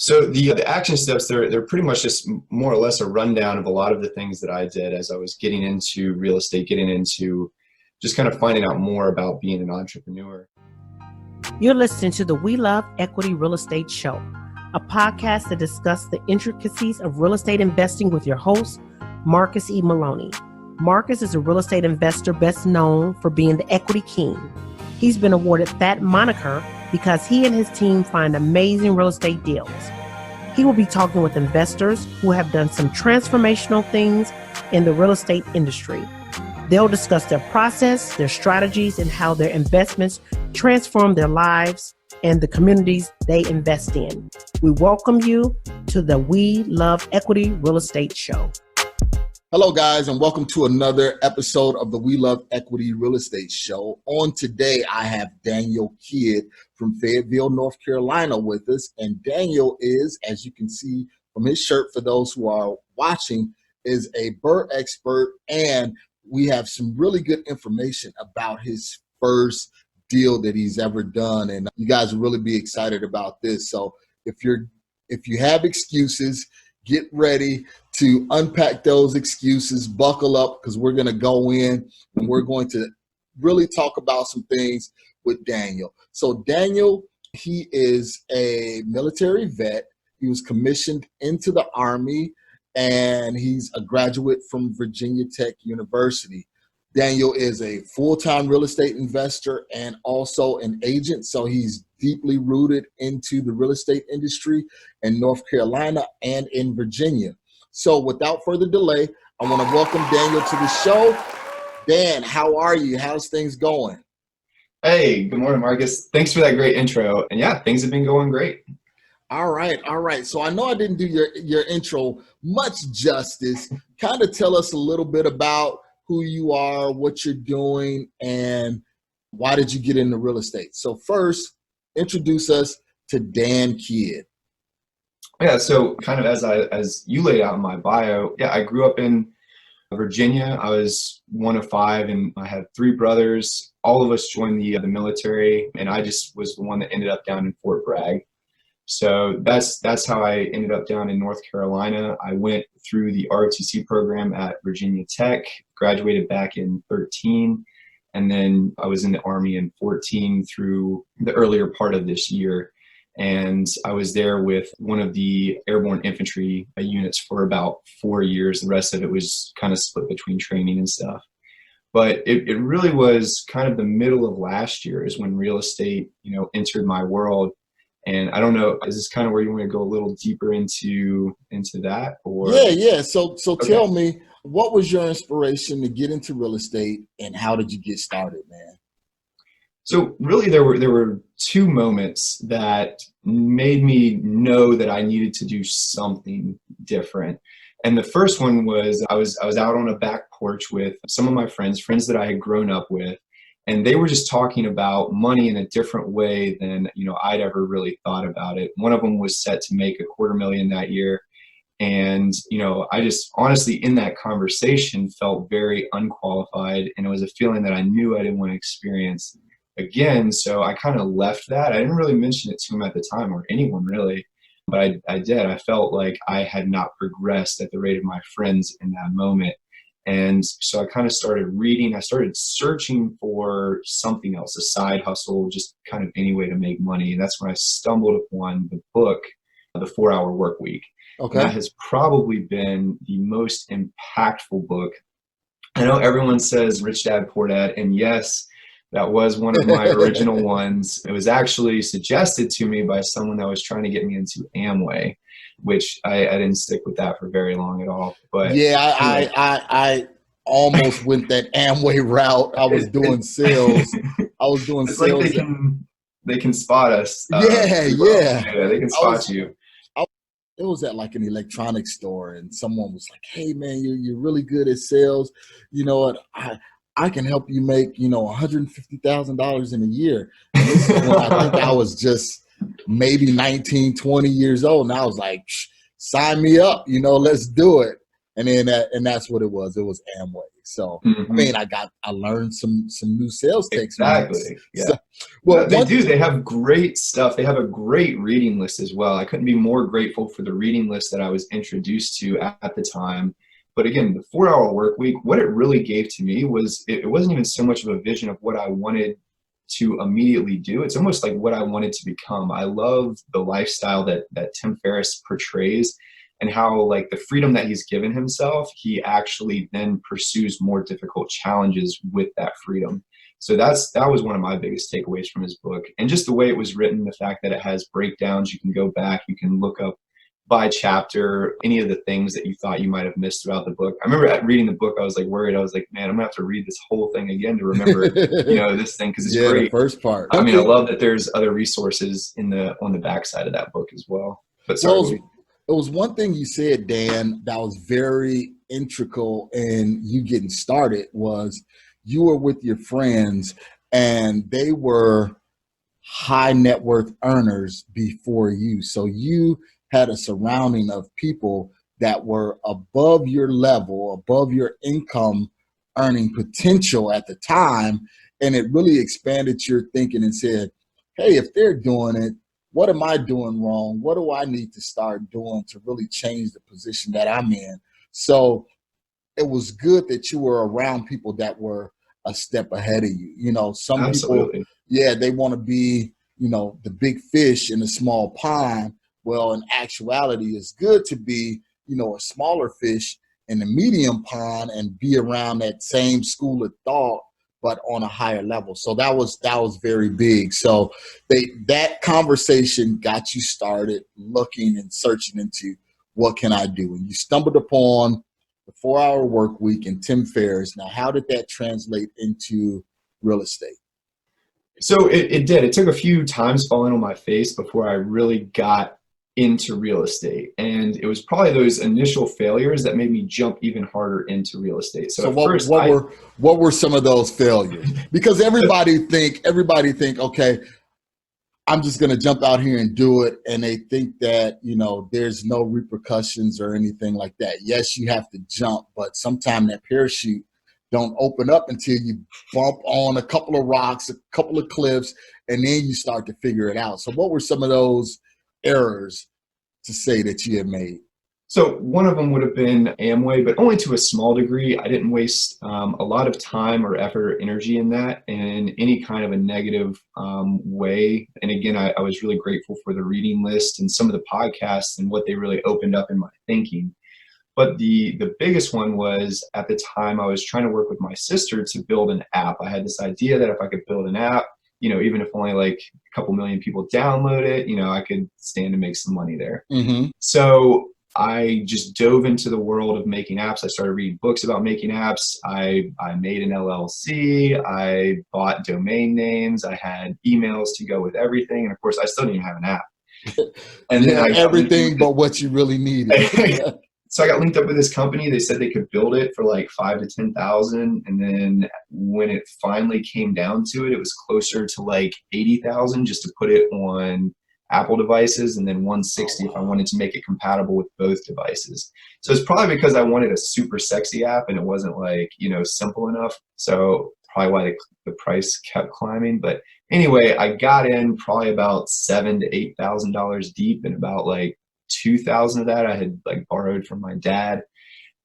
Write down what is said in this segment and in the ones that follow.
So the action steps, they're pretty much just more or less a rundown of a lot of the things that I did as I was getting into real estate, getting into just kind of finding out more about being an entrepreneur. You're listening to the We.L.E.R.E Real Estate Show, a podcast that discusses the intricacies of real estate investing with your host, Marcus E. Maloney. Marcus is a real estate investor best known for being the equity king. He's been awarded that moniker because he and his team find amazing real estate deals. He will be talking with investors who have done some transformational things in the real estate industry. They'll discuss their process, their strategies, and how their investments transform their lives and the communities they invest in. We welcome you to the We.L.E.R.E Real Estate Show. Hello, guys, and welcome to another episode of the We.L.E.R.E Real Estate Show. On today, I have Daniel Kidd from Fayetteville, North Carolina with us. And Daniel is, as you can see from his shirt, for those who are watching, is a BRRRR expert. And we have some really good information about his first deal that he's ever done. And you guys will really be excited about this. So if you have excuses, get ready to unpack those excuses, buckle up, because we're going to go in and we're going to really talk about some things with Daniel. So Daniel, he is a military vet. He was commissioned into the Army, and he's a graduate from Virginia Tech University. Daniel is a full-time real estate investor and also an agent, so he's deeply rooted into the real estate industry in North Carolina and in Virginia. So without further delay, I want to welcome Daniel to the show. Dan, how are you? How's things going? Hey, good morning, Marcus. Thanks for that great intro. And yeah, things have been going great. All right. So I know I didn't do your intro much justice. Kind of tell us a little bit about who you are, what you're doing, and why did you get into real estate? So first, introduce us to Dan Kidd. Yeah, so kind of as you laid out in my bio, yeah, I grew up in Virginia. I was one of five, and I had three brothers. All of us joined the military, and I just was the one that ended up down in Fort Bragg. So that's how I ended up down in North Carolina. I went through the ROTC program at Virginia Tech, graduated back in 13, and then I was in the Army in 14 through the earlier part of this year. And I was there with one of the airborne infantry units for about 4 years. The rest of it was kind of split between training and stuff. But it really was kind of the middle of last year is when real estate, entered my world. And I don't know, is this kind of where you want to go a little deeper into that? Or Yeah. So okay. Tell me, what was your inspiration to get into real estate, and how did you get started, man? So really, there were two moments that made me know that I needed to do something different. And the first one was I was out on a back porch with some of my friends that I had grown up with, and they were just talking about money in a different way than I'd ever really thought about it. One of them was set to make $250,000 that year, and I just honestly in that conversation felt very unqualified, and it was a feeling that I knew I didn't want to experience again. So I kind of left that. I didn't really mention it to him at the time, or anyone really, but I did. I felt like I had not progressed at the rate of my friends in that moment. And so I kind of started reading. I started searching for something else, a side hustle, just kind of any way to make money. And that's when I stumbled upon the book, The 4-Hour Work Week. Okay. And that has probably been the most impactful book. I know everyone says Rich Dad, Poor Dad, and yes, that was one of my original ones. It was actually suggested to me by someone that was trying to get me into Amway, which I didn't stick with that for very long at all. But yeah, I almost went that Amway route. I was doing sales. It's like they can spot us. Yeah, they can spot you. It was at like an electronics store, and someone was like, "Hey, man, you're really good at sales. You know what? I can help you make $150,000 in a year." And this is when I think I was just maybe 19, 20 years old, and I was like, "Sign me up, let's do it." And then that's what it was. It was Amway. So I mean, I learned some new sales techniques. Exactly. Yeah. So, well, they do. They have great stuff. They have a great reading list as well. I couldn't be more grateful for the reading list that I was introduced to at the time. But again, the 4-hour work week, what it really gave to me was it wasn't even so much of a vision of what I wanted to immediately do. It's almost like what I wanted to become. I love the lifestyle that Tim Ferriss portrays, and how like the freedom that he's given himself, he actually then pursues more difficult challenges with that freedom. So that was one of my biggest takeaways from his book. And just the way it was written, the fact that it has breakdowns, you can go back, you can look up by chapter, any of the things that you thought you might have missed throughout the book. I remember reading the book, I was like worried. I was like, man, I'm gonna have to read this whole thing again to remember, this thing, because it's great. The first part. I mean, I love that there's other resources on the backside of that book as well. But sorry. It was one thing you said, Dan, that was very integral in you getting started, was you were with your friends and they were high net worth earners before you. So you had a surrounding of people that were above your level, above your income earning potential at the time. And it really expanded your thinking and said, hey, if they're doing it, what am I doing wrong? What do I need to start doing to really change the position that I'm in? So it was good that you were around people that were a step ahead of you. Some Absolutely. people, they want to be, the big fish in a small pond. Well, in actuality, it's good to be, a smaller fish in the medium pond and be around that same school of thought, but on a higher level. So that was very big. So that conversation got you started looking and searching into what can I do? And you stumbled upon the 4-hour work week and Tim Ferriss. Now, how did that translate into real estate? So it did. It took a few times falling on my face before I really got into real estate. And it was probably those initial failures that made me jump even harder into real estate. So what were some of those failures? Because everybody think, okay, I'm just going to jump out here and do it. And they think that, there's no repercussions or anything like that. Yes, you have to jump, but sometimes that parachute don't open up until you bump on a couple of rocks, a couple of cliffs, and then you start to figure it out. So what were some of those errors to say that you had made? So one of them would have been Amway, but only to a small degree. I didn't waste a lot of time or effort or energy in that in any kind of a negative way. And again, I was really grateful for the reading list and some of the podcasts and what they really opened up in my thinking. But the biggest one was, at the time, I was trying to work with my sister to build an app. I had this idea that if I could build an app, even if only like a couple million people download it, I could stand to make some money there. Mm-hmm. So I just dove into the world of making apps. I started reading books about making apps. I made an LLC. I bought domain names. I had emails to go with everything. And of course, I still didn't even have an app. And then everything but what you really needed. So I got linked up with this company. They said they could build it for like $5,000 to $10,000. And then when it finally came down to it, it was closer to like $80,000 just to put it on Apple devices, and then $160 if I wanted to make it compatible with both devices. So it's probably because I wanted a super sexy app and it wasn't like, simple enough. So probably why the price kept climbing. But anyway, I got in probably about $7,000 to $8,000 deep, and about like 2,000 of that I had like borrowed from my dad.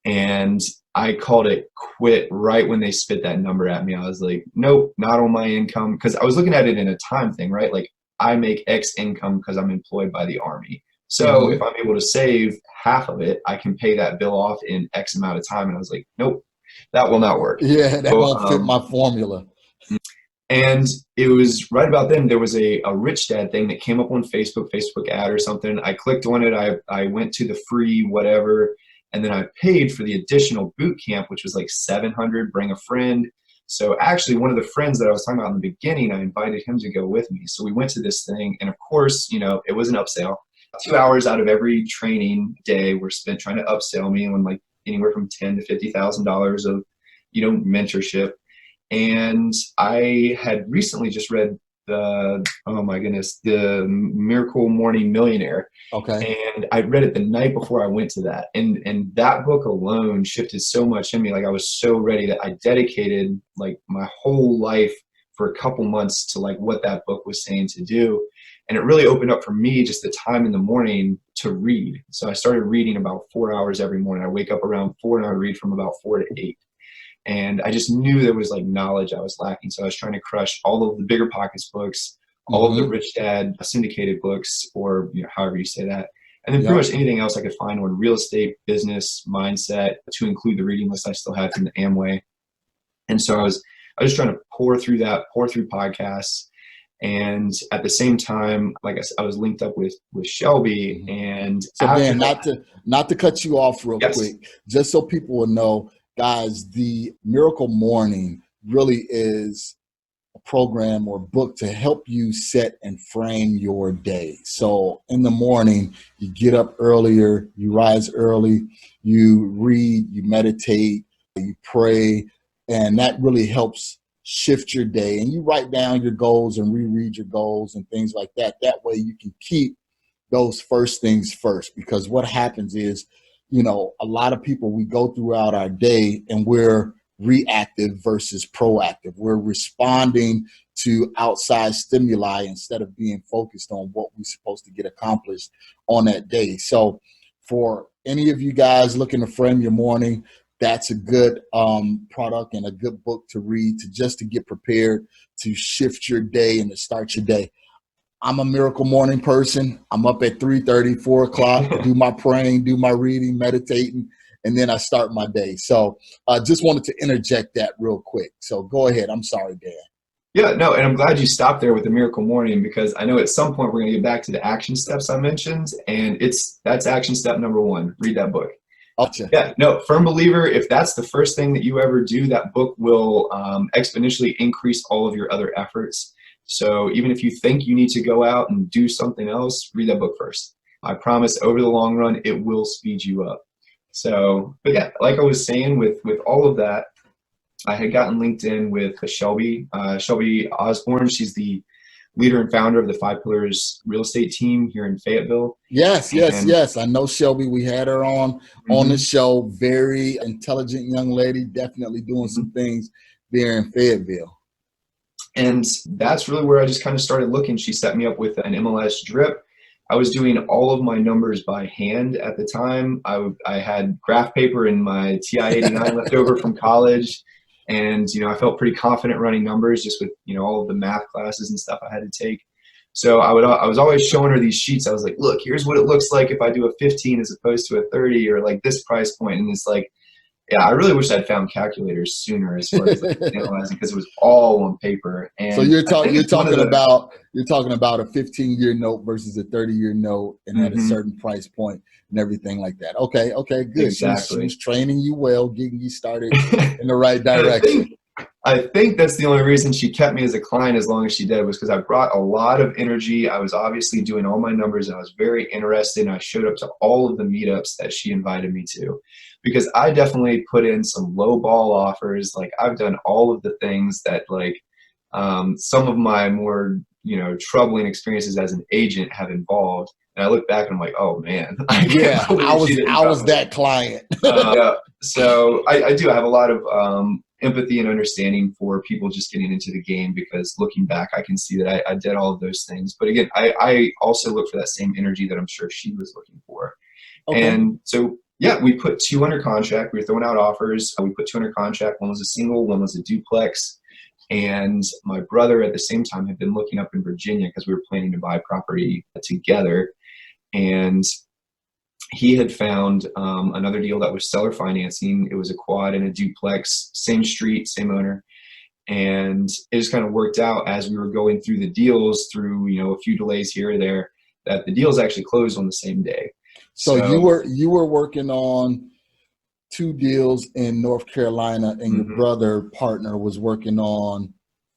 And I called it quit right when they spit that number at me. I was like, nope, not on my income. Because I was looking at it in a time thing, right? Like, I make X income because I'm employed by the Army. So if I'm able to save half of it, I can pay that bill off in X amount of time. And I was like, nope, that will not work. Yeah, that won't fit my formula. And it was right about then, there was a Rich Dad thing that came up on Facebook ad or something. I clicked on it. I went to the free whatever, and then I paid for the additional boot camp, which was like $700, bring a friend. So actually, one of the friends that I was talking about in the beginning, I invited him to go with me. So we went to this thing, and of course, it was an upsell. 2 hours out of every training day were spent trying to upsell me on like anywhere from $10,000 to $50,000 of, mentorship. And I had recently just read oh my goodness, the Miracle Morning Millionaire. Okay. And I read it the night before I went to that. And that book alone shifted so much in me. Like I was so ready that I dedicated like my whole life for a couple months to like what that book was saying to do. And it really opened up for me just the time in the morning to read. So I started reading about 4 hours every morning. I wake up around 4 and I would read from about 4 to 8. And I just knew there was like knowledge I was lacking. So I was trying to crush all of the Bigger Pockets books, all of the Rich Dad syndicated books, or however you say that. And then pretty much anything else I could find on real estate, business, mindset, to include the reading list I still had from the Amway. And so I was trying to pour through podcasts. And at the same time, like I said, I was linked up with Shelby. And so Dan, not to cut you off real quick, just so people will know, guys, the Miracle Morning really is a program or book to help you set and frame your day. So in the morning, you get up earlier, you rise early, you read, you meditate, you pray, and that really helps shift your day. And you write down your goals and reread your goals and things like that. That way you can keep those first things first, because what happens is, a lot of people, we go throughout our day and we're reactive versus proactive. We're responding to outside stimuli instead of being focused on what we're supposed to get accomplished on that day. So for any of you guys looking to frame your morning, that's a good product and a good book to read just to get prepared to shift your day and to start your day. I'm a Miracle Morning person. I'm up at 3:30, 4 o'clock to do my praying, do my reading, meditating, and then I start my day. So I just wanted to interject that real quick. So go ahead. I'm sorry, Dan. Yeah, no, and I'm glad you stopped there with the Miracle Morning, because I know at some point we're going to get back to the action steps I mentioned, and that's action step number 1. Read that book. Gotcha. Yeah, no, firm believer, if that's the first thing that you ever do, that book will exponentially increase all of your other efforts. So even if you think you need to go out and do something else, read that book first. I promise over the long run, it will speed you up. So, but yeah, like I was saying, with all of that, I had gotten linked in with Shelby Osborne. She's the leader and founder of the 5 Pillars real estate team here in Fayetteville. Yes. I know Shelby. We had her on the show. Very intelligent young lady, definitely doing some things there in Fayetteville. And that's really where I just kind of started looking. She set me up with an MLS drip. I was doing all of my numbers by hand at the time. I had graph paper in my TI-89 left over from college. And, I felt pretty confident running numbers just with, all of the math classes and stuff I had to take. So I was always showing her these sheets. I was like, look, here's what it looks like if I do a 15 as opposed to a 30, or like this price point. And it's like, yeah, I really wish I'd found calculators sooner as far as like analyzing, because it was all on paper. And so you're talking about a 15-year note versus a 30-year note, and at a certain price point and everything like that. Okay, good. Exactly. She's training you well, getting you started in the right direction. I think that's the only reason she kept me as a client as long as she did, was because I brought a lot of energy. I was obviously doing all my numbers, and I was very interested, and I showed up to all of the meetups that she invited me to, because I definitely put in some low ball offers. Like I've done all of the things that like some of my more, troubling experiences as an agent have involved. And I look back and I'm like, oh man. I was that client. Yeah. So I do. I have a lot of empathy and understanding for people just getting into the game, because looking back, I can see that I did all of those things. But again, I also look for that same energy that I'm sure she was looking for. Okay. And so, yeah, we put 2 under contract. We were throwing out offers. We put 2 under contract. One was a single, one was a duplex. And my brother at the same time had been looking up in Virginia, because we were planning to buy property together. And he had found another deal that was seller financing. It was a quad and a duplex, same street, same owner. And it just kind of worked out as we were going through the deals, through, a few delays here or there, that the deals actually closed on the same day. So you were working on 2 deals in North Carolina, and your brother partner was working on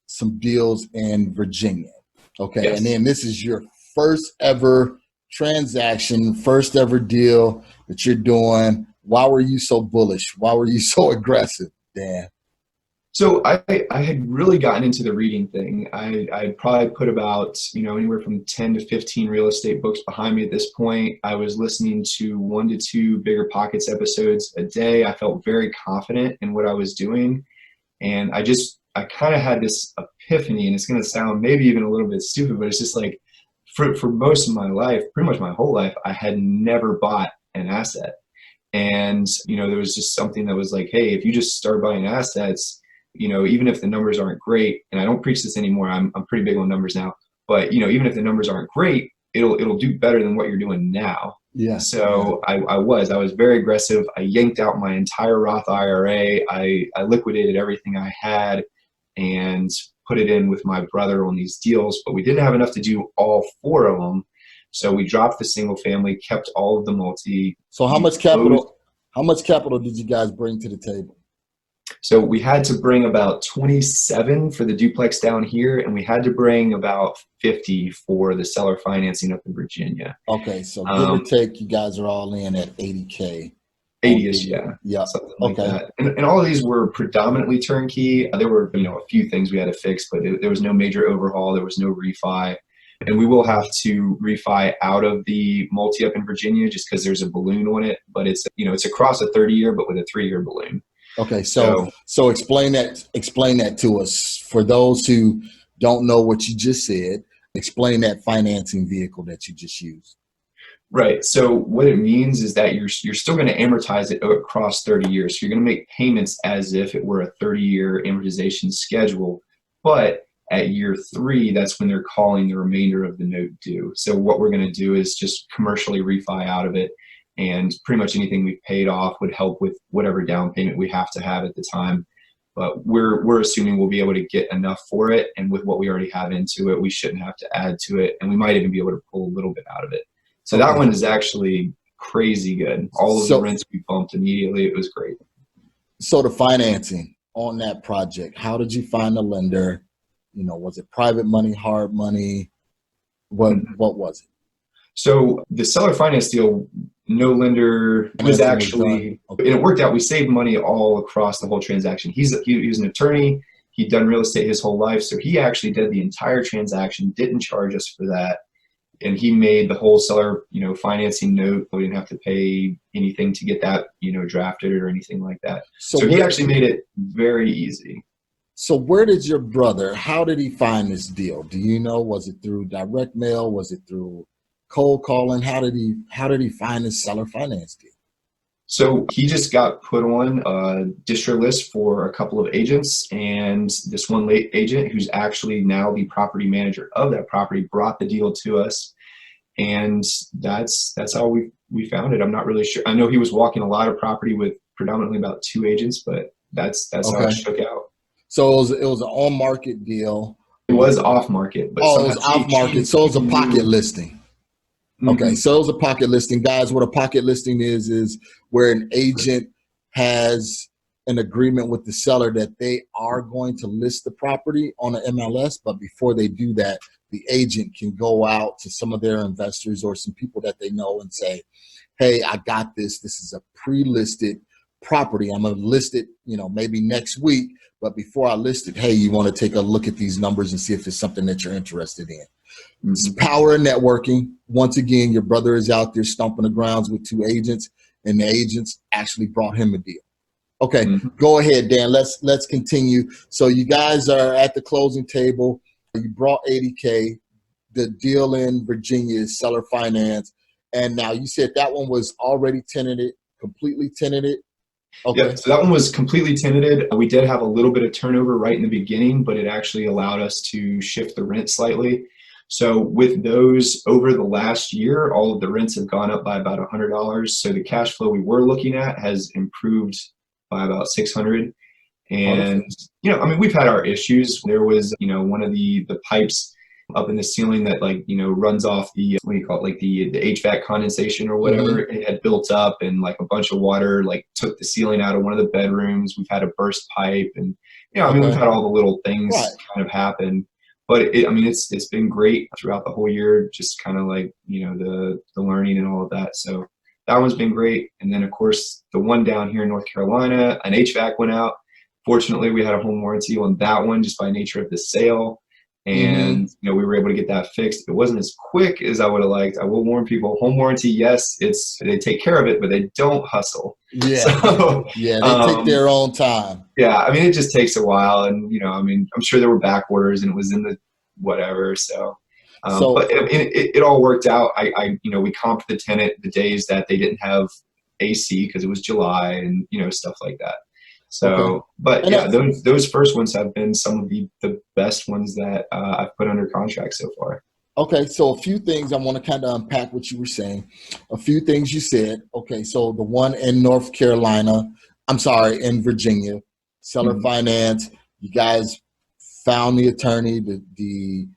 some deals in Virginia. Okay. Yes. And then this is your first ever transaction, first ever deal that you're doing. Why were you so bullish? Why were you so aggressive, Dan? So I had really gotten into the reading thing. I'd probably put about, anywhere from 10 to 15 real estate books behind me at this point. I was listening to 1 to 2 Bigger Pockets episodes a day. I felt very confident in what I was doing. And I kind of had this epiphany, and it's going to sound maybe even a little bit stupid, but it's just like for most of my life, pretty much my whole life, I had never bought an asset. And, there was just something that was like, hey, if you just start buying assets, even if the numbers aren't great, and I don't preach this anymore, I'm pretty big on numbers now, but even if the numbers aren't great, it'll do better than what you're doing now. Yeah. So I was very aggressive. I yanked out my entire Roth IRA. I liquidated everything I had and put it in with my brother on these deals, but we didn't have enough to do all 4 of them. So we dropped the single family, kept all of the multi. So how much capital did you guys bring to the table? So we had to bring about 27 for the duplex down here, and we had to bring about 50 for the seller financing up in Virginia. Okay, so give or take, you guys are all in at 80K. 80-ish, yeah. Yeah. Something like that. And all of these were predominantly turnkey. There were, a few things we had to fix, but there was no major overhaul. There was no refi. And we will have to refi out of the multi up in Virginia just because there's a balloon on it. But it's, it's across a 30-year, but with a 3-year balloon. Okay, so explain that to us. For those who don't know what you just said, explain that financing vehicle that you just used. Right. So what it means is that you're still going to amortize it across 30 years. So you're going to make payments as if it were a 30-year amortization schedule. But at year 3, that's when they're calling the remainder of the note due. So what we're going to do is just commercially refi out of it. And pretty much anything we've paid off would help with whatever down payment we have to have at the time. But we're assuming we'll be able to get enough for it. And with what we already have into it, we shouldn't have to add to it. And we might even be able to pull a little bit out of it. So that one is actually crazy good. All of the rents we bumped immediately. It was great. So the financing on that project, how did you find the lender? Was it private money, hard money? What was it? So the seller finance deal, no lender was actually, and it worked out. We saved money all across the whole transaction. He was an attorney. He'd done real estate his whole life. So he actually did the entire transaction, didn't charge us for that. And he made the whole seller, financing note. We didn't have to pay anything to get that, drafted or anything like that. So he actually made it very easy. So where did your brother, how did he find this deal? Do you know? Was it through direct mail? Was it through cold calling? How did he find this seller finance deal? So he just got put on a distro list for a couple of agents, and this one late agent, who's actually now the property manager of that property, brought the deal to us, and that's how we found it. I'm not really sure. I know he was walking a lot of property with predominantly about 2 agents, but that's how it shook out. So it was an on market deal. It was off market, but it was off market. So it was a pocket listing. Okay, so it was a pocket listing. Guys, what a pocket listing is where an agent has an agreement with the seller that they are going to list the property on an MLS, but before they do that, the agent can go out to some of their investors or some people that they know and say, hey, I got this. This is a pre-listed property. I'm going to list it, maybe next week, but before I list it, hey, you want to take a look at these numbers and see if it's something that you're interested in. It's power of networking. Once again, your brother is out there stomping the grounds with 2 agents, and the agents actually brought him a deal. Okay, Go ahead, Dan. Let's continue. So you guys are at the closing table. You brought 80K. The deal in Virginia is seller finance, and now you said that one was already tenanted, completely tenanted. Okay. Yeah, so that one was completely tenanted. We did have a little bit of turnover right in the beginning, but it actually allowed us to shift the rent slightly. So with those over the last year, all of the rents have gone up by about $100. So the cash flow we were looking at has improved by about $600. And, we've had our issues. There was, one of the pipes up in the ceiling that runs off the, what do you call it? Like the HVAC condensation or whatever. It had built up, and a bunch of water took the ceiling out of one of the bedrooms. We've had a burst pipe, and, we've had all the little things kind of happen. But it's been great throughout the whole year, just kind of the learning and all of that. So that one's been great. And then of course the one down here in North Carolina, an HVAC went out. Fortunately, we had a home warranty on that one just by nature of the sale. And we were able to get that fixed. It wasn't as quick as I would have liked. I will warn people, home warranty, yes, they take care of it, but they don't hustle. Yeah. So, yeah, they take their own time. Yeah, I mean, it just takes a while. And, I'm sure there were back orders and it was in the whatever. So, but it all worked out. We comped the tenant the days that they didn't have AC because it was July and, stuff like that. So, but yeah, those first ones have been some of the best ones that I've put under contract so far. Okay, so a few things I want to kind of unpack what you were saying. A few things you said. Okay, so the one in in Virginia, seller finance. You guys found the attorney. The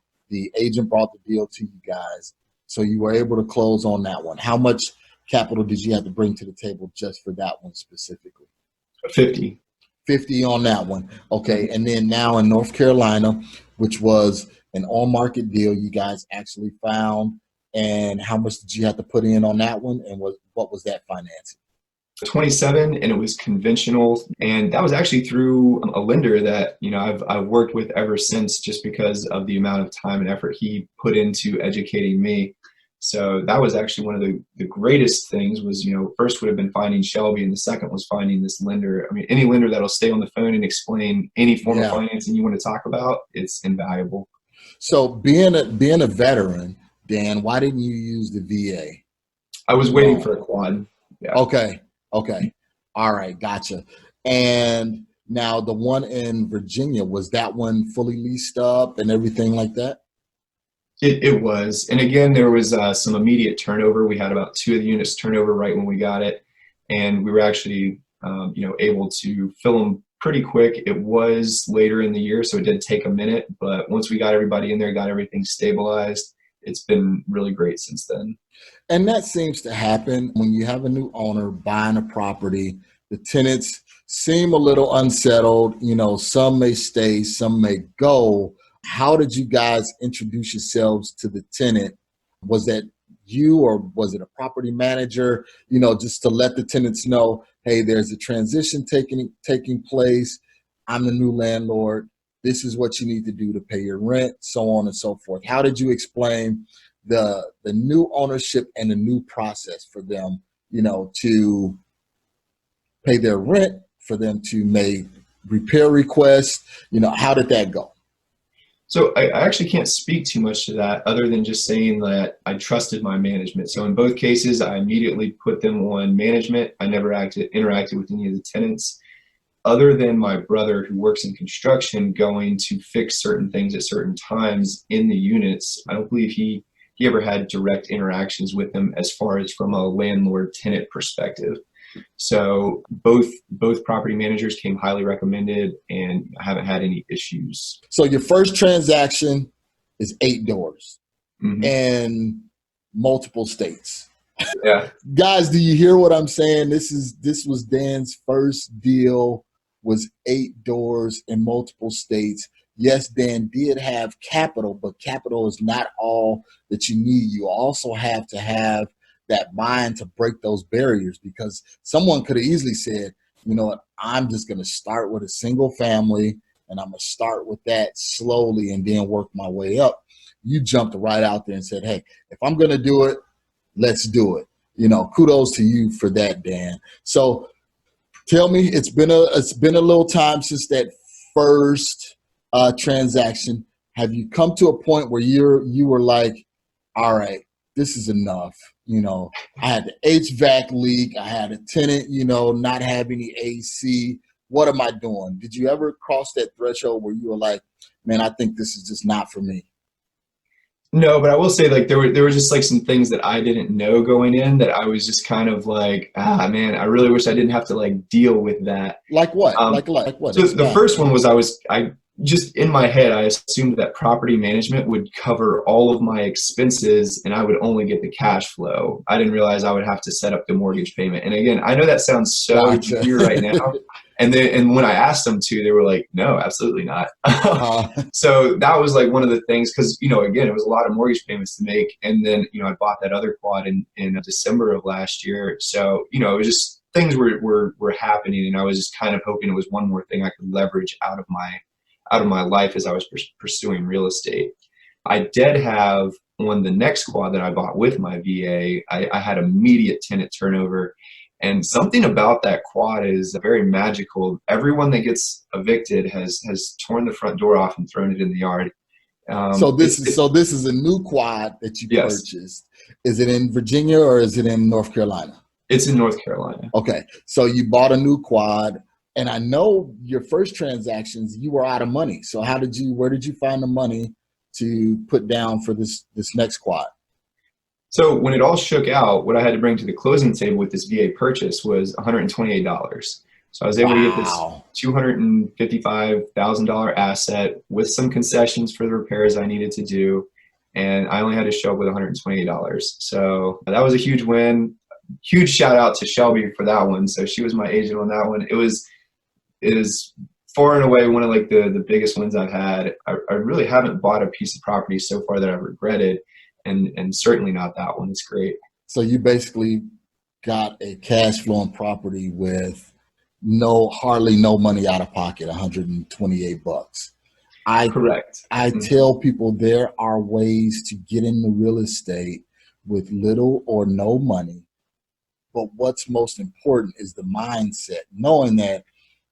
agent brought the deal to you guys, so you were able to close on that one. How much capital did you have to bring to the table just for that one specifically? 50 on that one. Okay. And then now in North Carolina, which was an on-market deal you guys actually found, and how much did you have to put in on that one, and what was that financing? 27, and it was conventional, and that was actually through a lender that I've worked with ever since, just because of the amount of time and effort he put into educating me. So that was actually one of the greatest things was, first would have been finding Shelby, and the second was finding this lender. I mean, any lender that'll stay on the phone and explain any form of financing you want to talk about, it's invaluable. So being a veteran, Dan, why didn't you use the VA? I was waiting for a quad. Yeah. Okay. All right. Gotcha. And now the one in Virginia, was that one fully leased up and everything like that? It was. And again, there was some immediate turnover. We had about 2 of the units turnover right when we got it. And we were actually, able to fill them pretty quick. It was later in the year, so it did take a minute. But once we got everybody in there, got everything stabilized, it's been really great since then. And that seems to happen when you have a new owner buying a property. The tenants seem a little unsettled. Some may stay, some may go. How did you guys introduce yourselves to the tenant? Was that you, or was it a property manager, just to let the tenants know, hey, there's a transition taking place. I'm the new landlord. This is what you need to do to pay your rent, so on and so forth. How did you explain the new ownership and the new process for them, to pay their rent, for them to make repair requests? How did that go? So I actually can't speak too much to that other than just saying that I trusted my management. So in both cases, I immediately put them on management. I never interacted with any of the tenants, other than my brother, who works in construction, going to fix certain things at certain times in the units. I don't believe he ever had direct interactions with them as far as from a landlord-tenant perspective. So both property managers came highly recommended, and I haven't had any issues. So your first transaction is 8 doors in multiple states. Yeah. Guys, do you hear what I'm saying? This was Dan's first deal, was 8 doors in multiple states. Yes, Dan did have capital, but capital is not all that you need. You also have to have that mind to break those barriers, because someone could have easily said, you know what, I'm just going to start with a single family, and I'm going to start with that slowly and then work my way up. You jumped right out there and said, hey, if I'm going to do it, let's do it. Kudos to you for that, Dan. So tell me, it's been a little time since that first transaction. Have you come to a point where you were like, all right, this is enough? I had the HVAC leak. I had a tenant, not have any AC. What am I doing? Did you ever cross that threshold where you were like, man, I think this is just not for me? No, but I will say, like, there were just like some things that I didn't know going in that I was just kind of like, man, I really wish I didn't have to like deal with that. Like what? Like what? So the first one was I just in my head, I assumed that property management would cover all of my expenses and I would only get the cash flow. I didn't realize I would have to set up the mortgage payment. And again, I know that sounds so weird right now. And when I asked them to, they were like, no, absolutely not. So that was like one of the things, because, again, it was a lot of mortgage payments to make. And then, I bought that other quad in December of last year. So, it was just things were happening, and I was just kind of hoping it was one more thing I could leverage out of my life as I was pursuing real estate. I did have on the next quad that I bought with my VA, I had immediate tenant turnover. And something about that quad is very magical. Everyone that gets evicted has torn the front door off and thrown it in the yard. So this is a new quad that you purchased. Is it in Virginia or is it in North Carolina? It's in North Carolina. Okay. So you bought a new quad, and I know your first transactions, you were out of money. So where did you find the money to put down for this next quad? So when it all shook out, what I had to bring to the closing table with this VA purchase was $128. So I was able to get this $255,000 asset with some concessions for the repairs I needed to do. And I only had to show up with $128. So that was a huge win. Huge shout out to Shelby for that one. So she was my agent on that one. It is far and away one of like the biggest wins I've had. I really haven't bought a piece of property so far that I've regretted. And certainly not that one. It's great. So you basically got a cash flowing property with hardly no money out of pocket, $128. Correct. I tell people there are ways to get into real estate with little or no money. But what's most important is the mindset, knowing that,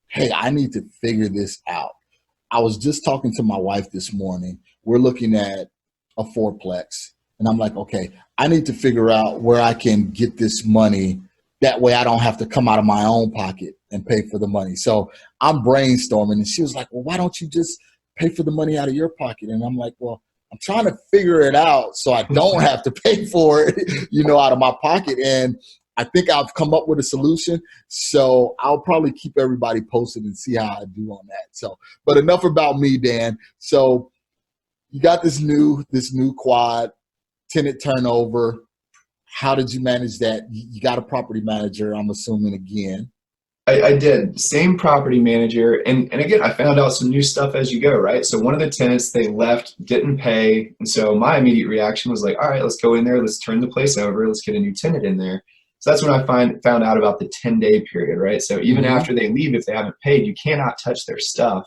hey, I need to figure this out. I was just talking to my wife this morning. We're looking at a fourplex. And I'm like, okay, I need to figure out where I can get this money. That way I don't have to come out of my own pocket and pay for the money. So I'm brainstorming, and she was like, well, why don't you just pay for the money out of your pocket? And I'm like, well, I'm trying to figure it out so I don't have to pay for it, out of my pocket. And I think I've come up with a solution. So I'll probably keep everybody posted and see how I do on that. So, but enough about me, Dan. So you got this new quad, tenant turnover. How did you manage that? You got a property manager, I'm assuming, again. I did. Same property manager. And again, I found out some new stuff as you go, right? So one of the tenants, they left, didn't pay. And so my immediate reaction was like, all right, let's go in there. Let's turn the place over. Let's get a new tenant in there. So that's when I found out about the 10-day period, right? So even after they leave, if they haven't paid, you cannot touch their stuff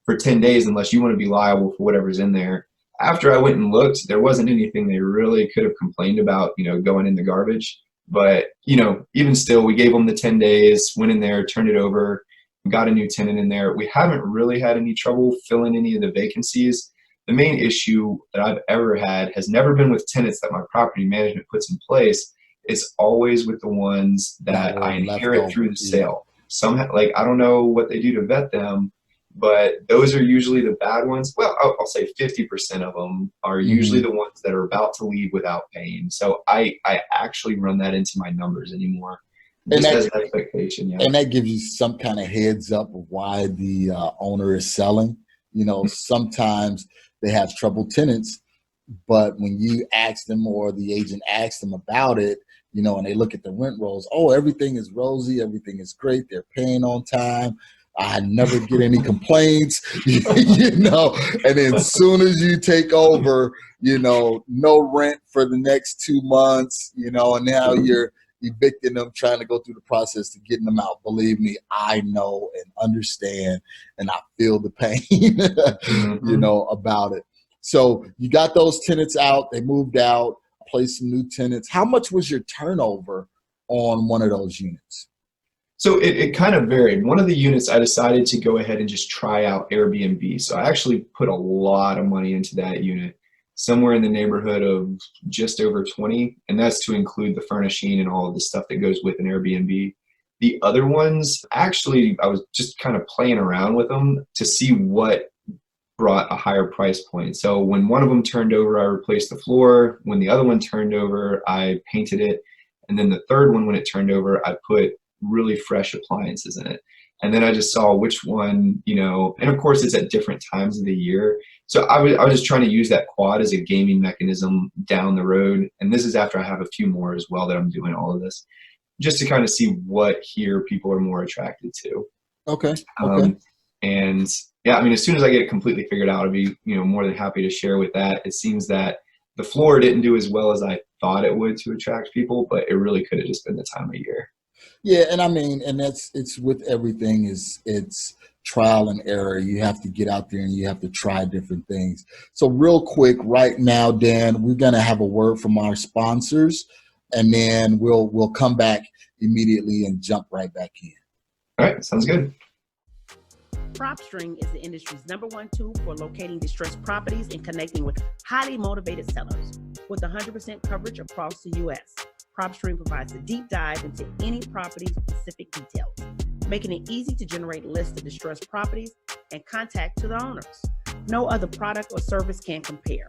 for 10 days unless you want to be liable for whatever's in there. After I went and looked, there wasn't anything they really could have complained about, going in the garbage. But, even still, we gave them the 10 days, went in there, turned it over, got a new tenant in there. We haven't really had any trouble filling any of the vacancies. The main issue that I've ever had has never been with tenants that my property management puts in place. It's always with the ones that I inherit through the sale. Somehow, I don't know what they do to vet them, but those are usually the bad ones. Well, I'll say 50% of them are usually the ones that are about to leave without paying. So I actually run that into my numbers anymore. Just as an expectation, yeah. And that gives you some kind of heads up of why the owner is selling. Sometimes they have troubled tenants, but when you ask them or the agent asks them about it, and they look at the rent rolls, oh, everything is rosy, everything is great, they're paying on time, I never get any complaints, and then as soon as you take over, no rent for the next 2 months, and now you're evicting them, trying to go through the process to getting them out. Believe me, I know and understand, and I feel the pain, about it. So you got those tenants out, they moved out, placed some new tenants. How much was your turnover on one of those units? So it kind of varied. One of the units, I decided to go ahead and just try out Airbnb. So I actually put a lot of money into that unit, somewhere in the neighborhood of just over 20. And that's to include the furnishing and all of the stuff that goes with an Airbnb. The other ones, actually, I was just kind of playing around with them to see what brought a higher price point. So when one of them turned over, I replaced the floor. When the other one turned over, I painted it. And then the third one, when it turned over, I put really fresh appliances in it. And then I just saw which one, and of course it's at different times of the year. So I was just trying to use that quad as a gaming mechanism down the road. And this is after I have a few more as well that I'm doing all of this, just to kind of see what here people are more attracted to. Okay. And yeah, as soon as I get it completely figured out, I'll be, more than happy to share with that. It seems that the floor didn't do as well as I thought it would to attract people, but it really could have just been the time of year. Yeah, and I mean, and it's with everything is it's trial and error. You have to get out there and you have to try different things. So real quick, right now, Dan, we're gonna have a word from our sponsors, and then we'll come back immediately and jump right back in. All right, sounds good. PropStream is the industry's #1 tool for locating distressed properties and connecting with highly motivated sellers. With 100% coverage across the U.S., PropStream provides a deep dive into any property's specific details, making it easy to generate lists of distressed properties and contact to the owners. No other product or service can compare.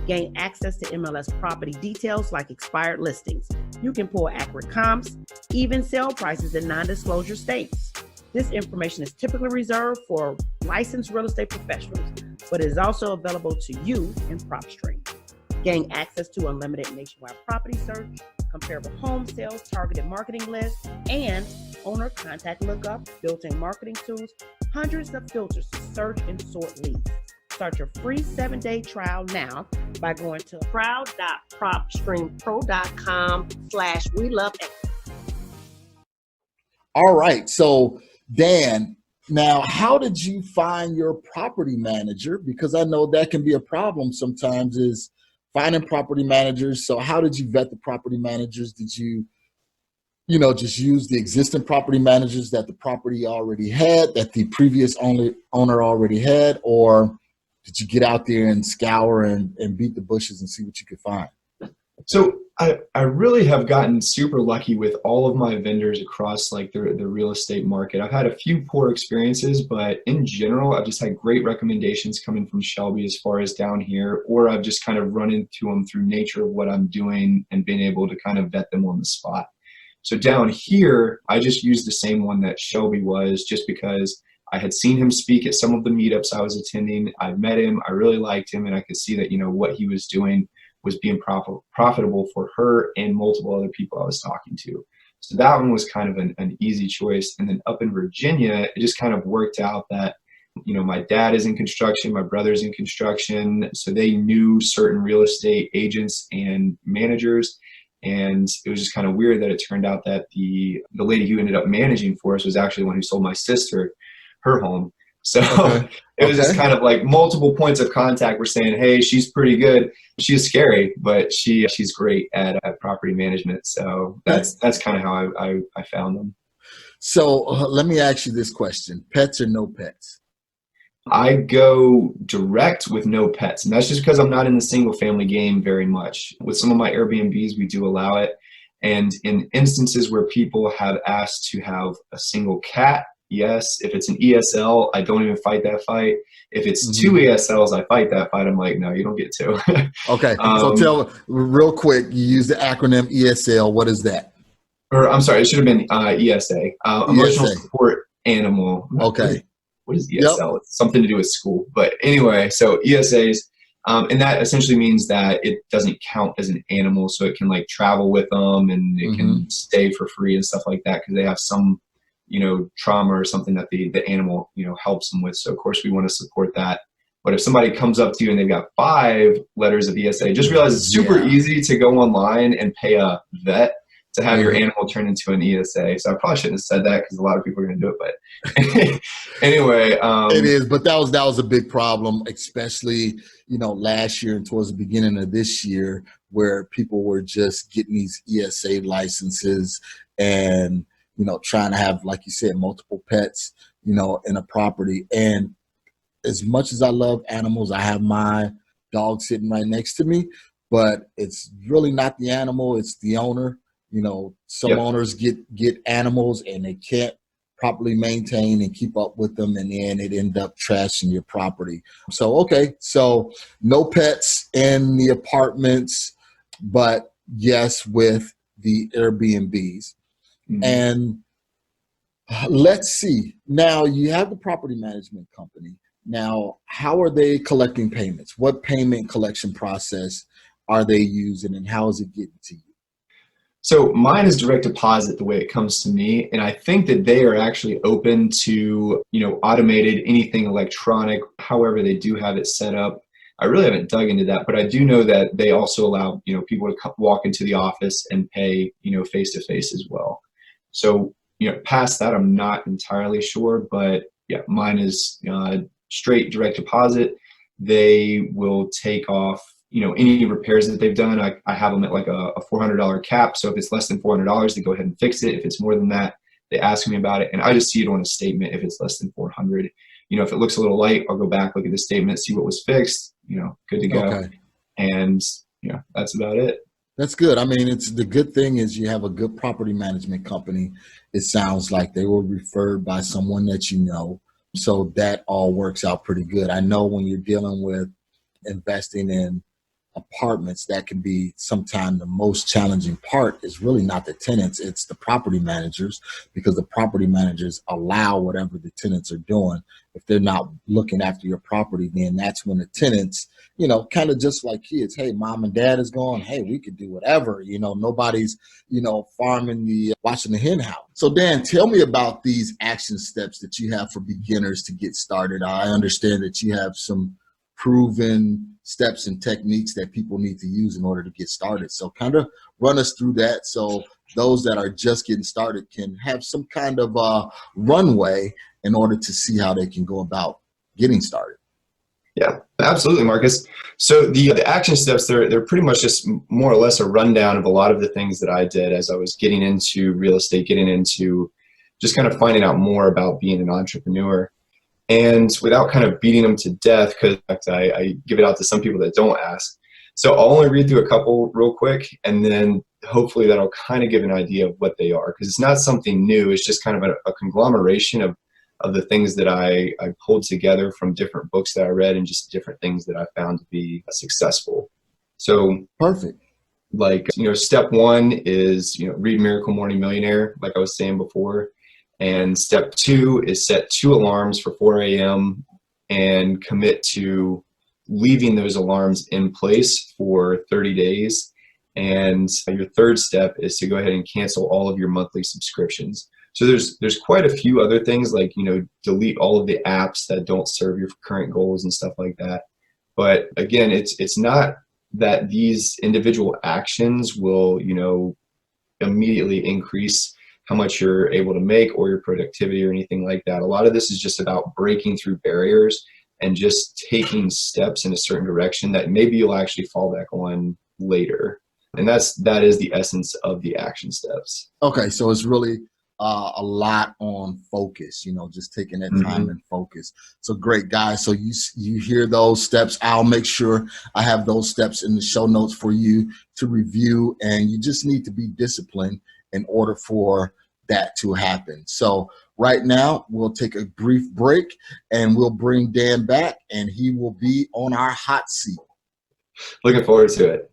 Gain access to MLS property details like expired listings. You can pull accurate comps, even sale prices in non-disclosure states. This information is typically reserved for licensed real estate professionals, but is also available to you in PropStream. Gain access to unlimited nationwide property search, comparable home sales, targeted marketing lists, and owner contact lookup, built-in marketing tools, hundreds of filters to search and sort leads. Start your free 7-day trial now by going to proud.propstreampro.com/WeLoveEquity. All right. So Dan, now how did you find your property manager? Because I know that can be a problem sometimes is finding property managers. So how did you vet the property managers? Did you just use the existing property managers that the property already had, that the previous owner already had, or did you get out there and scour and beat the bushes and see what you could find? So I really have gotten super lucky with all of my vendors across like the real estate market. I've had a few poor experiences, but in general, I've just had great recommendations coming from Shelby as far as down here, or I've just kind of run into them through nature of what I'm doing and been able to kind of vet them on the spot. So down here, I just used the same one that Shelby was, just because I had seen him speak at some of the meetups I was attending. I met him, I really liked him, and I could see that, what he was doing was being profitable for her and multiple other people I was talking to. So that one was kind of an easy choice. And then up in Virginia, it just kind of worked out that, my dad is in construction, my brother's in construction. So they knew certain real estate agents and managers. And it was just kind of weird that it turned out that the lady who ended up managing for us was actually the one who sold my sister her home. So it was just kind of like multiple points of contact were saying, hey, she's pretty good. She's scary, but she's great at property management. So that's kind of how I found them. So let me ask you this question: pets or no pets? I go direct with no pets. And that's just because I'm not in the single family game very much. With some of my Airbnbs, we do allow it. And in instances where people have asked to have a single cat, yes. If it's an ESL, I don't even fight that fight. If it's two ESLs, I fight that fight. I'm like, no, you don't get two. Okay. So tell real quick, you use the acronym ESL. What is that? Or I'm sorry, it should have been ESA, emotional support animal. Okay. What is ESL? It's something to do with school. But anyway, so ESAs, and that essentially means that it doesn't count as an animal. So it can like travel with them and it can stay for free and stuff like that because they have some trauma or something that the animal, helps them with. So of course we want to support that. But if somebody comes up to you and they've got 5 letters of ESA, just realize it's super easy to go online and pay a vet to have your animal turn into an ESA. So I probably shouldn't have said that because a lot of people are going to do it. But anyway. It is, but that was a big problem, especially, last year and towards the beginning of this year where people were just getting these ESA licenses and, trying to have, like you said, multiple pets, in a property. And as much as I love animals, I have my dog sitting right next to me, but it's really not the animal, it's the owner. Some owners get animals and they can't properly maintain and keep up with them, and then it end up trashing your property. So, so no pets in the apartments, but yes, with the Airbnbs. And let's see. Now you have the property management company. Now, how are they collecting payments? What payment collection process are they using, and how is it getting to you? So mine is direct deposit the way it comes to me. And I think that they are actually open to, automated, anything electronic, however they do have it set up. I really haven't dug into that, but I do know that they also allow, people to walk into the office and pay, face to face as well. So, past that, I'm not entirely sure, but yeah, mine is straight direct deposit. They will take off, any repairs that they've done. I have them at like a $400 cap. So if it's less than $400, they go ahead and fix it. If it's more than that, they ask me about it, and I just see it on a statement if it's less than 400. If it looks a little light, I'll go back, look at the statement, see what was fixed, good to go. Okay. And that's about it. That's good. I mean, it's the good thing is you have a good property management company. It sounds like they were referred by someone that you know. So that all works out pretty good. I know when you're dealing with investing in apartments, that can be sometimes the most challenging part is really not the tenants, it's the property managers, because the property managers allow whatever the tenants are doing. If they're not looking after your property, then that's when the tenants, kind of just like kids, hey, mom and dad is gone, hey, we could do whatever, nobody's, watching the hen house. So Dan, tell me about these action steps that you have for beginners to get started. I understand that you have some proven steps and techniques that people need to use in order to get started. So kind of run us through that so those that are just getting started can have some kind of runway in order to see how they can go about getting started. Yeah, absolutely, Marcus. So the action steps, they're pretty much just more or less a rundown of a lot of the things that I did as I was getting into real estate, getting into just kind of finding out more about being an entrepreneur. And without kind of beating them to death, because I give it out to some people that don't ask. So I'll only read through a couple real quick, and then hopefully that'll kind of give an idea of what they are, because it's not something new. It's just kind of a conglomeration of the things that I pulled together from different books that I read and just different things that I found to be successful. So perfect. Like, step one is, read Miracle Morning Millionaire, like I was saying before. And step two is set 2 alarms for 4 a.m. and commit to leaving those alarms in place for 30 days. And your third step is to go ahead and cancel all of your monthly subscriptions. So there's quite a few other things like, delete all of the apps that don't serve your current goals and stuff like that. But again, it's not that these individual actions will, immediately increase how much you're able to make or your productivity or anything like that. A lot of this is just about breaking through barriers and just taking steps in a certain direction that maybe you'll actually fall back on later. And that is the essence of the action steps. Okay, so it's really a lot on focus, just taking that time and focus. So great, guys. So you hear those steps. I'll make sure I have those steps in the show notes for you to review, and you just need to be disciplined in order for that to happen. So right now we'll take a brief break and we'll bring Dan back, and he will be on our hot seat. Looking forward to it.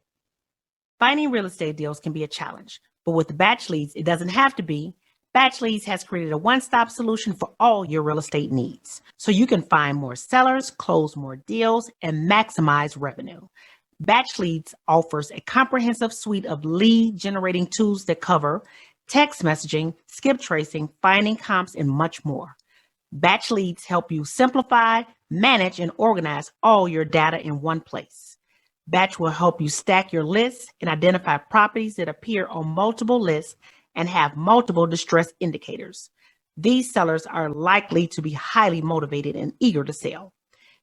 Finding real estate deals can be a challenge, but with W.L.E.R.E, it doesn't have to be. W.L.E.R.E has created a one-stop solution for all your real estate needs, so you can find more sellers, close more deals, and maximize revenue. W.L.E.R.E offers a comprehensive suite of lead-generating tools that cover text messaging, skip tracing, finding comps, and much more. W.L.E.R.E help you simplify, manage, and organize all your data in one place. W.L.E.R.E will help you stack your lists and identify properties that appear on multiple lists and have multiple distress indicators. These sellers are likely to be highly motivated and eager to sell.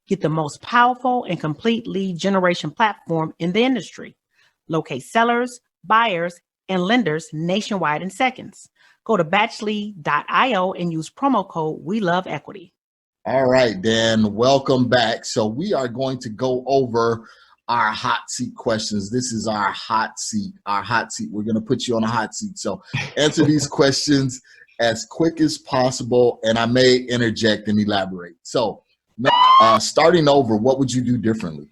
Get the most powerful and complete lead generation platform in the industry. Locate sellers, buyers, and lenders nationwide in seconds. Go to W.L.E.R.E.io and use promo code WeLoveEquity. All right, Dan, welcome back. So we are going to go over our hot seat questions. This is our hot seat. We're going to put you on a hot seat. So answer these questions as quick as possible, and I may interject and elaborate. So starting over, what would you do differently?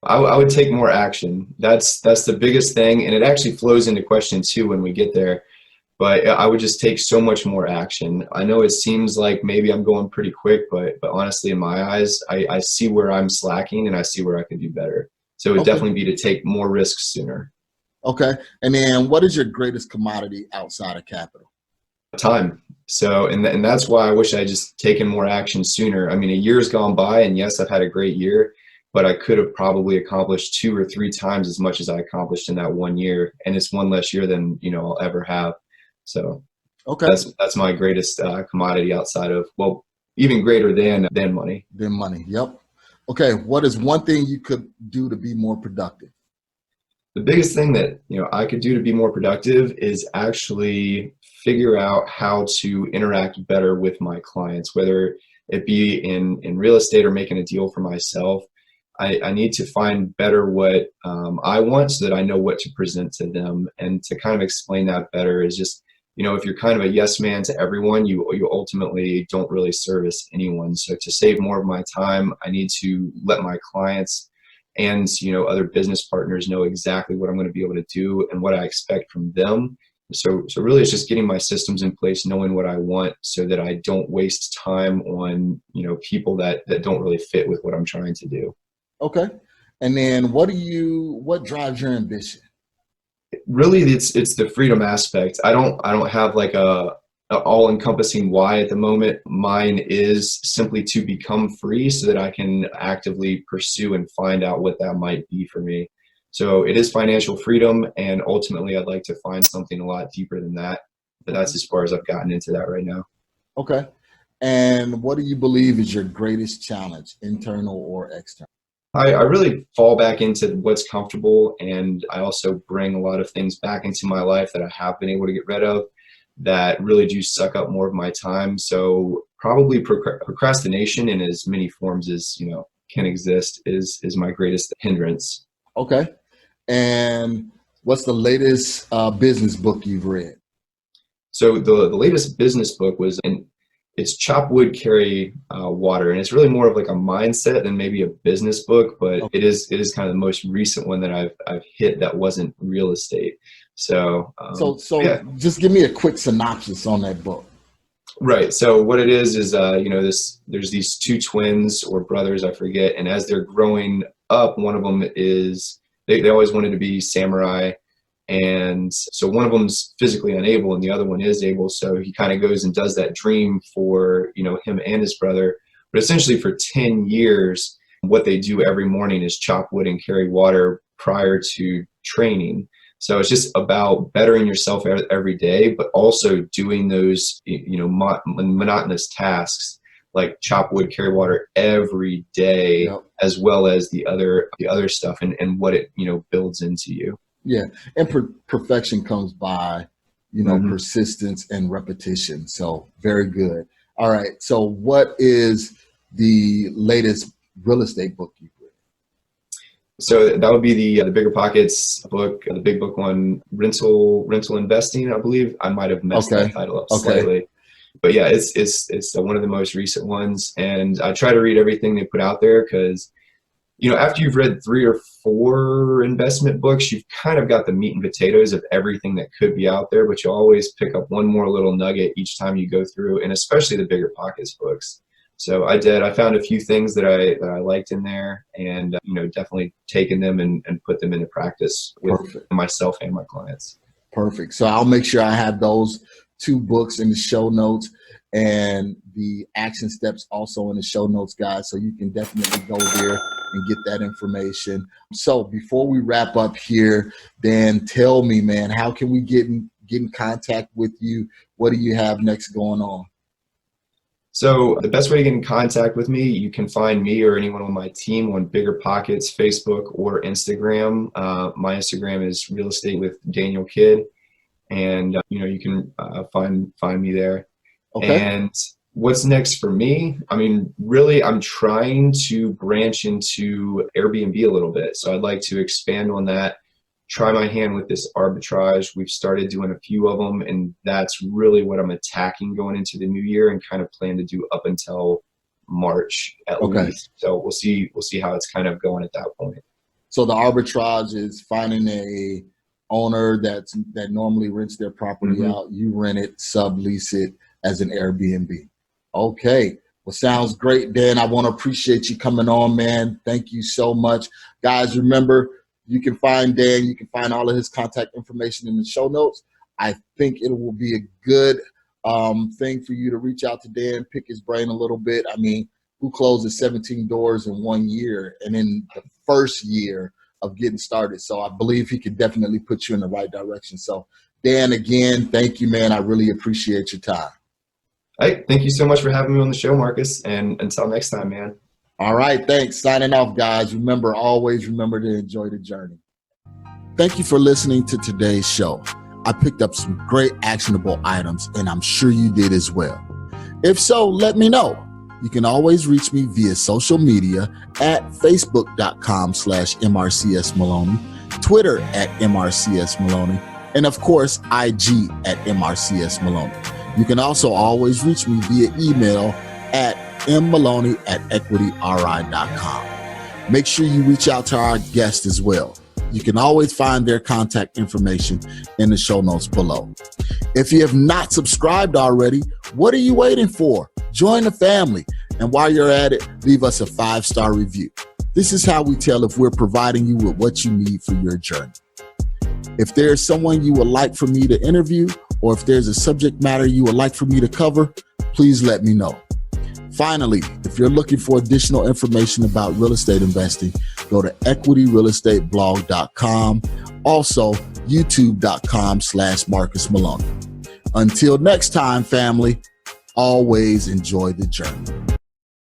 I would take more action. That's the biggest thing, and it actually flows into question 2 when we get there. But I would just take so much more action. I know it seems like maybe I'm going pretty quick, but honestly, in my eyes, I see where I'm slacking and I see where I can do better. So it would definitely be to take more risks sooner. Okay. And then what is your greatest commodity outside of capital? Time. So, and that's why I wish I just taken more action sooner. I mean, a year's gone by, and yes, I've had a great year, but I could have probably accomplished 2 or 3 times as much as I accomplished in that 1 year. And it's one less year than, I'll ever have. So Okay. That's my greatest commodity outside of, well, even greater than money. Then money. Yep. Okay. What is one thing you could do to be more productive? The biggest thing that I could do to be more productive is actually figure out how to interact better with my clients, whether it be in real estate or making a deal for myself. I need to find better what I want so that I know what to present to them. And to kind of explain that better is just, if you're kind of a yes man to everyone, you ultimately don't really service anyone. So to save more of my time, I need to let my clients and other business partners know exactly what I'm going to be able to do and what I expect from them. So really it's just getting my systems in place, knowing what I want so that I don't waste time on people that don't really fit with what I'm trying to do. Okay. And then what drives your ambition? Really it's the freedom aspect. I don't have like a all-encompassing why at the moment. Mine is simply to become free so that I can actively pursue and find out what that might be for me. So it is financial freedom, and ultimately I'd like to find something a lot deeper than that. But that's as far as I've gotten into that right now. Okay. And what do you believe is your greatest challenge, internal or external? I really fall back into what's comfortable, and I also bring a lot of things back into my life that I have been able to get rid of that really do suck up more of my time. So probably procrastination in as many forms as can exist is my greatest hindrance. Okay. And what's the latest business book you've read? So the latest business book it's Chop Wood, Carry Water, and it's really more of like a mindset than maybe a business book, but Okay. it is kind of the most recent one that I've hit that wasn't real estate. So yeah. Just give me a quick synopsis on that book. Right. So what it is there's these two twins or brothers, I forget, and as they're growing up, one of them is they always wanted to be samurai. And so one of them's physically unable and the other one is able. So he kind of goes and does that dream for, him and his brother. But essentially for 10 years, what they do every morning is chop wood and carry water prior to training. So it's just about bettering yourself every day, but also doing those, monotonous tasks like chop wood, carry water every day, Yep. as well as the other stuff and what it, builds into you. Yeah. And perfection comes by, persistence and repetition. So very good. All right. So what is the latest real estate book you've read? So that would be the Bigger Pockets book, the big book one, rental investing, I believe. I might have messed that title up slightly. But yeah, it's one of the most recent ones. And I try to read everything they put out there because, after you've read 3 or 4 investment books, you've kind of got the meat and potatoes of everything that could be out there, but you always pick up one more little nugget each time you go through, and especially the Bigger Pockets books. So I found a few things that I liked in there, and definitely taken them and put them into practice with myself and my clients. Perfect. So I'll make sure I have those 2 books in the show notes and the action steps also in the show notes, guys. So you can definitely go there and get that information. So before we wrap up here, Dan, tell me, man, how can we get in contact with you? What do you have next going on? So the best way to get in contact with me, you can find me or anyone on my team on Bigger Pockets, Facebook or Instagram. My Instagram is Real Estate with Daniel Kidd, and you can find me there. Okay. And what's next for me? I mean, really, I'm trying to branch into Airbnb a little bit. So I'd like to expand on that, try my hand with this arbitrage. We've started doing a few of them, and that's really what I'm attacking going into the new year and kind of plan to do up until March at least. So we'll see how it's kind of going at that point. So the arbitrage is finding a owner that normally rents their property out. You rent it, sublease it as an Airbnb. Okay. Well, sounds great, Dan. I want to appreciate you coming on, man. Thank you so much. Guys, remember, you can find Dan. You can find all of his contact information in the show notes. I think it will be a good thing for you to reach out to Dan, pick his brain a little bit. I mean, who closes 17 doors in 1 year and in the first year of getting started? So I believe he could definitely put you in the right direction. So Dan, again, thank you, man. I really appreciate your time. Hey, thank you so much for having me on the show, Marcus. And until next time, man. All right, thanks. Signing off, guys. Always remember to enjoy the journey. Thank you for listening to today's show. I picked up some great actionable items, and I'm sure you did as well. If so, let me know. You can always reach me via social media at facebook.com/MRCSMaloney, Twitter at MRCSMaloney, and of course, IG at MRCSMaloney. You can also always reach me via email at mmaloney@equityri.com. Make sure you reach out to our guest as well. You can always find their contact information in the show notes below. If you have not subscribed already, what are you waiting for? Join the family. And while you're at it, leave us a 5-star review. This is how we tell if we're providing you with what you need for your journey. If there's someone you would like for me to interview, or if there's a subject matter you would like for me to cover, please let me know. Finally, if you're looking for additional information about real estate investing, go to equityrealestateblog.com. Also, youtube.com/Marcus Maloney. Until next time, family, always enjoy the journey.